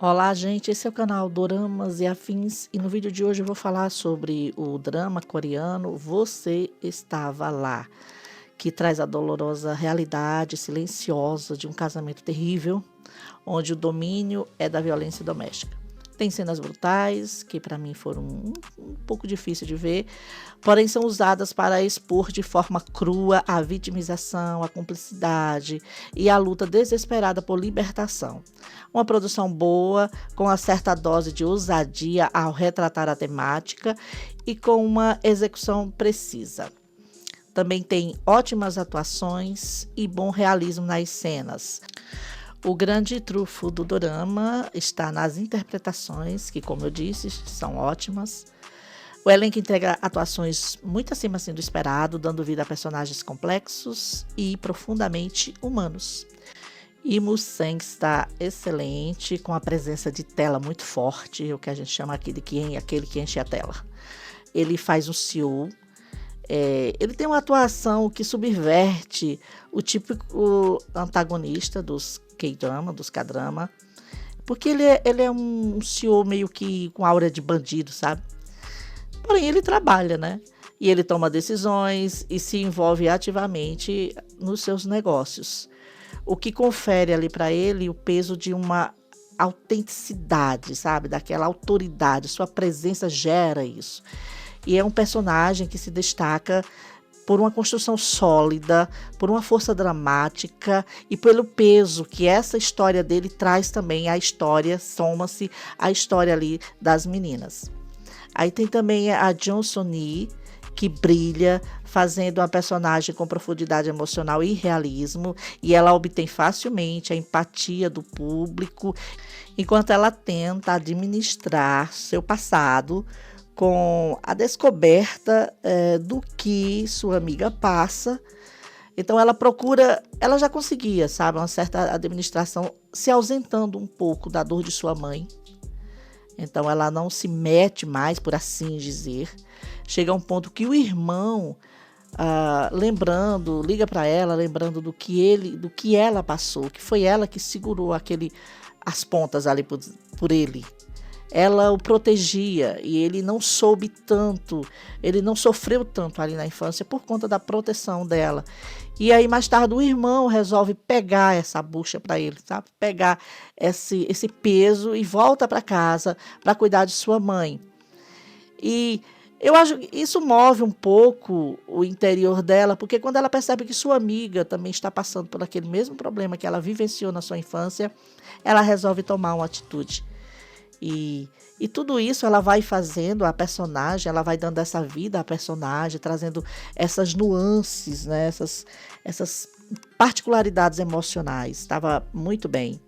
Olá, gente, esse é o canal Doramas e Afins e no vídeo de hoje eu vou falar sobre o drama coreano Você Estava Lá, que traz a dolorosa realidade silenciosa de um casamento terrível, onde o domínio é da violência doméstica. Tem cenas brutais, que para mim foram um pouco difícil de ver, porém são usadas para expor de forma crua a vitimização, a cumplicidade e a luta desesperada por libertação. Uma produção boa, com uma certa dose de ousadia ao retratar a temática e com uma execução precisa. Também tem ótimas atuações e bom realismo nas cenas. O grande trunfo do dorama está nas interpretações, que, como eu disse, são ótimas. O elenco entrega atuações muito acima assim, do esperado, dando vida a personagens complexos e profundamente humanos. E Musang está excelente, com a presença de tela muito forte, o que a gente chama aqui de aquele que enche a tela. Ele faz um CEO. Ele tem uma atuação que subverte o típico antagonista dos K-drama, dos K-drama, porque ele é um CEO meio que com aura de bandido, sabe? Porém, ele trabalha, né? E ele toma decisões e se envolve ativamente nos seus negócios, o que confere ali para ele o peso de uma autenticidade, sabe? Daquela autoridade, sua presença gera isso. E é um personagem que se destaca por uma construção sólida, por uma força dramática e pelo peso que essa história dele traz também à história, soma-se à história ali das meninas. Aí tem também a Jeon Sun-hee, que brilha, fazendo uma personagem com profundidade emocional e realismo, e ela obtém facilmente a empatia do público, enquanto ela tenta administrar seu passado com a descoberta do que sua amiga passa. Então ela já conseguia, sabe, uma certa administração, se ausentando um pouco da dor de sua mãe. Então ela não se mete mais, por assim dizer. Chega a um ponto que o irmão, liga para ela, lembrando do que ela passou, que foi ela que segurou as pontas ali por ele. Ela o protegia e ele não soube tanto, ele não sofreu tanto ali na infância por conta da proteção dela. E aí mais tarde o irmão resolve pegar essa bucha para ele, sabe? Pegar esse peso e volta para casa para cuidar de sua mãe. E eu acho que isso move um pouco o interior dela, porque quando ela percebe que sua amiga também está passando por aquele mesmo problema que ela vivenciou na sua infância, ela resolve tomar uma atitude. E tudo isso ela vai fazendo a personagem, ela vai dando essa vida à personagem, trazendo essas nuances, né? essas particularidades emocionais. Estava muito bem.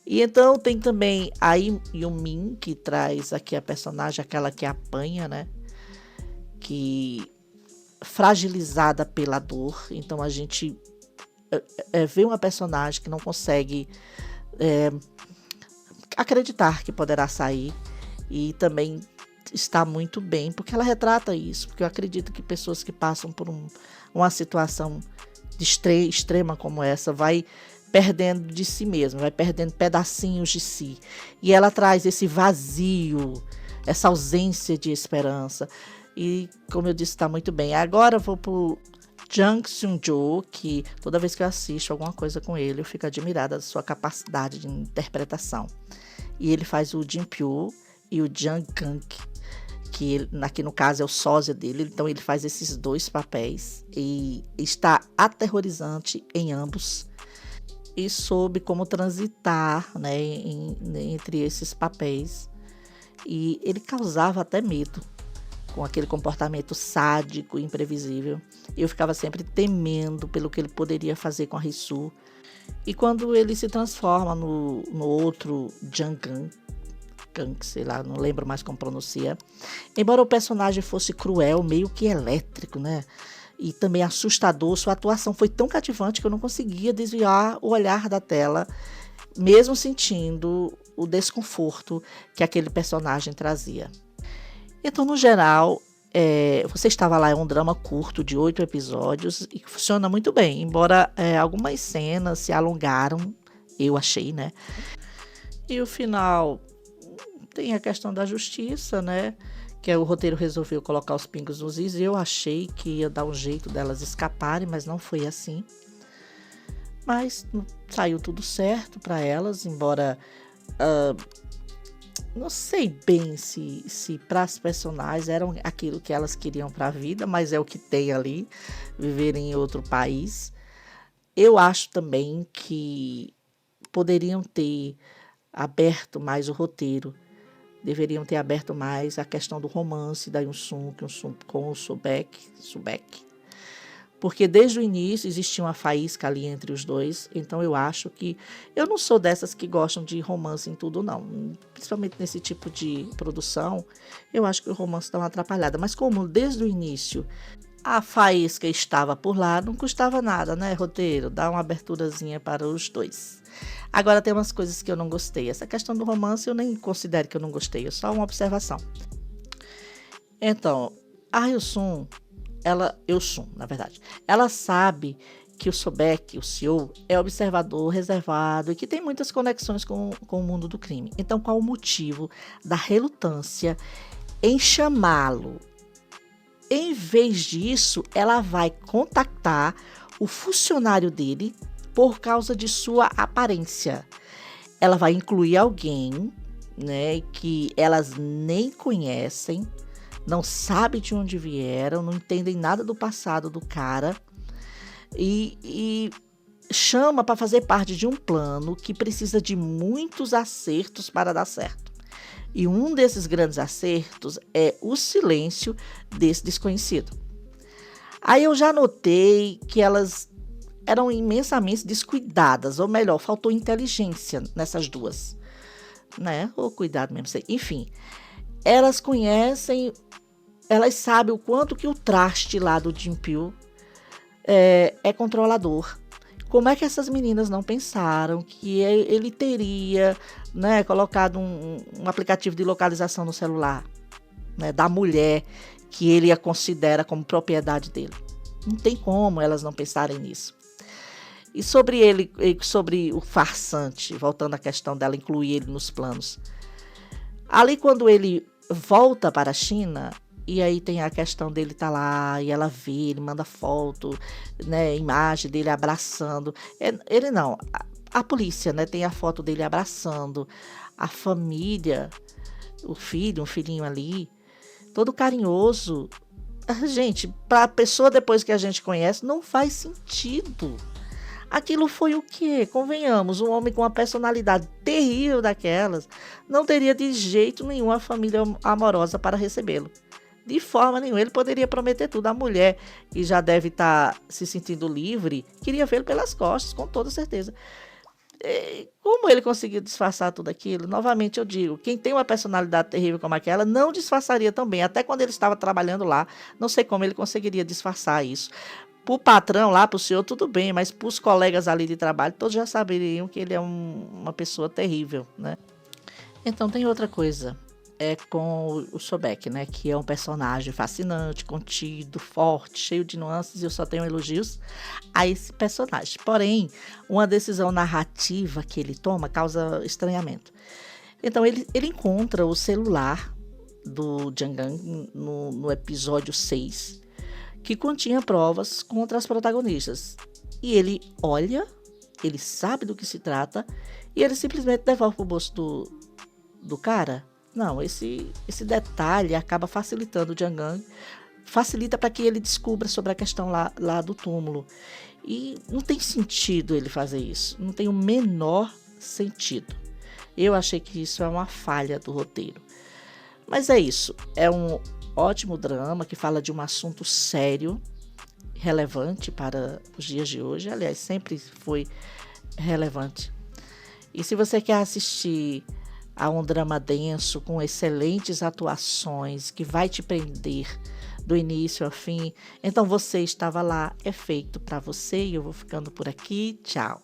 E então tem também a Yumin, que traz aqui a personagem, aquela que apanha, né? Que fragilizada pela dor. Então a gente vê uma personagem que não consegue acreditar que poderá sair, e também está muito bem, porque ela retrata isso, porque eu acredito que pessoas que passam por uma situação extrema como essa, vai perdendo de si mesma, vai perdendo pedacinhos de si, e ela traz esse vazio, essa ausência de esperança, e como eu disse, está muito bem. Agora eu vou pro Jang Seung-jo, que toda vez que eu assisto alguma coisa com ele, eu fico admirada da sua capacidade de interpretação. E ele faz o Jin-pyo e o Jang-kang, que aqui no caso é o sósia dele, então ele faz esses dois papéis e está aterrorizante em ambos, e soube como transitar, né, entre esses papéis, e ele causava até medo com aquele comportamento sádico e imprevisível. Eu ficava sempre temendo pelo que ele poderia fazer com a Risu. E quando ele se transforma no outro Jang-kang, sei lá, não lembro mais como pronuncia, embora o personagem fosse cruel, meio que elétrico, né? E também assustador, sua atuação foi tão cativante que eu não conseguia desviar o olhar da tela, mesmo sentindo o desconforto que aquele personagem trazia. Então, no geral, Você Estava Lá é um drama curto de 8 episódios e que funciona muito bem, embora algumas cenas se alongaram, eu achei, né? E o final tem a questão da justiça, né? Que o roteiro resolveu colocar os pingos nos is. Eu achei que ia dar um jeito delas escaparem, mas não foi assim. Mas saiu tudo certo para elas, embora não sei bem se para as personagens eram aquilo que elas queriam para a vida, mas é o que tem ali, viver em outro país. Eu acho também que poderiam ter aberto mais o roteiro, deveriam ter aberto mais a questão do romance da Yun-sung com o Subek, porque desde o início existia uma faísca ali entre os dois, então eu acho que... Eu não sou dessas que gostam de romance em tudo, não. Principalmente nesse tipo de produção, eu acho que o romance dá uma atrapalhada. Mas como desde o início a faísca estava por lá, não custava nada, né, roteiro? Dá uma aberturazinha para os dois. Agora tem umas coisas que eu não gostei. Essa questão do romance eu nem considero que eu não gostei, é só uma observação. Então, a Hyun-sung, na verdade, ela sabe que o Sobek, o CEO, é observador reservado e que tem muitas conexões com o mundo do crime. Então, qual o motivo da relutância em chamá-lo? Em vez disso, ela vai contactar o funcionário dele por causa de sua aparência. Ela vai incluir alguém, né, que elas nem conhecem, não sabem de onde vieram, não entendem nada do passado do cara e chama para fazer parte de um plano que precisa de muitos acertos para dar certo. E um desses grandes acertos é o silêncio desse desconhecido. Aí eu já notei que elas eram imensamente descuidadas, ou melhor, faltou inteligência nessas duas, né? Ou cuidado mesmo, sei. Enfim, elas conhecem, elas sabem o quanto que o traste lá do Jin Pyo é controlador. Como é que essas meninas não pensaram que ele teria, né, colocado um aplicativo de localização no celular, né, da mulher que ele a considera como propriedade dele? Não tem como elas não pensarem nisso. E sobre o farsante, voltando à questão dela incluir ele nos planos. Ali quando ele volta para a China, e aí tem a questão dele estar lá, e ela vê, ele manda foto, né, imagem dele abraçando. Ele não, a polícia, né, tem a foto dele abraçando, a família, o filho, um filhinho ali, todo carinhoso. Gente, para a pessoa depois que a gente conhece, não faz sentido. Aquilo foi o quê? Convenhamos, um homem com uma personalidade terrível daquelas não teria de jeito nenhum a família amorosa para recebê-lo. De forma nenhuma, ele poderia prometer tudo. A mulher, que já deve estar se sentindo livre, queria vê-lo pelas costas, com toda certeza. Como ele conseguiu disfarçar tudo aquilo? Novamente eu digo, quem tem uma personalidade terrível como aquela, não disfarçaria também. Até quando ele estava trabalhando lá, não sei como ele conseguiria disfarçar isso. Para o patrão lá, para o senhor, tudo bem, mas para os colegas ali de trabalho, todos já saberiam que ele é uma pessoa terrível, né? Então tem outra coisa. É com o Sobek, né, que é um personagem fascinante, contido, forte, cheio de nuances, e eu só tenho elogios a esse personagem. Porém, uma decisão narrativa que ele toma causa estranhamento. Então, ele encontra o celular do Jangang no episódio 6, que continha provas contra as protagonistas. E ele olha, ele sabe do que se trata, e ele simplesmente devolve para o bolso do cara. Não, esse detalhe acaba facilitando o Jangang, facilita para que ele descubra sobre a questão lá do túmulo. E não tem sentido ele fazer isso, não tem o menor sentido. Eu achei que isso é uma falha do roteiro. Mas é isso, é um ótimo drama que fala de um assunto sério, relevante para os dias de hoje. Aliás, sempre foi relevante. E se você quer assistir a um drama denso, com excelentes atuações, que vai te prender do início ao fim, então Você Estava Lá é feito para você, e eu vou ficando por aqui. Tchau!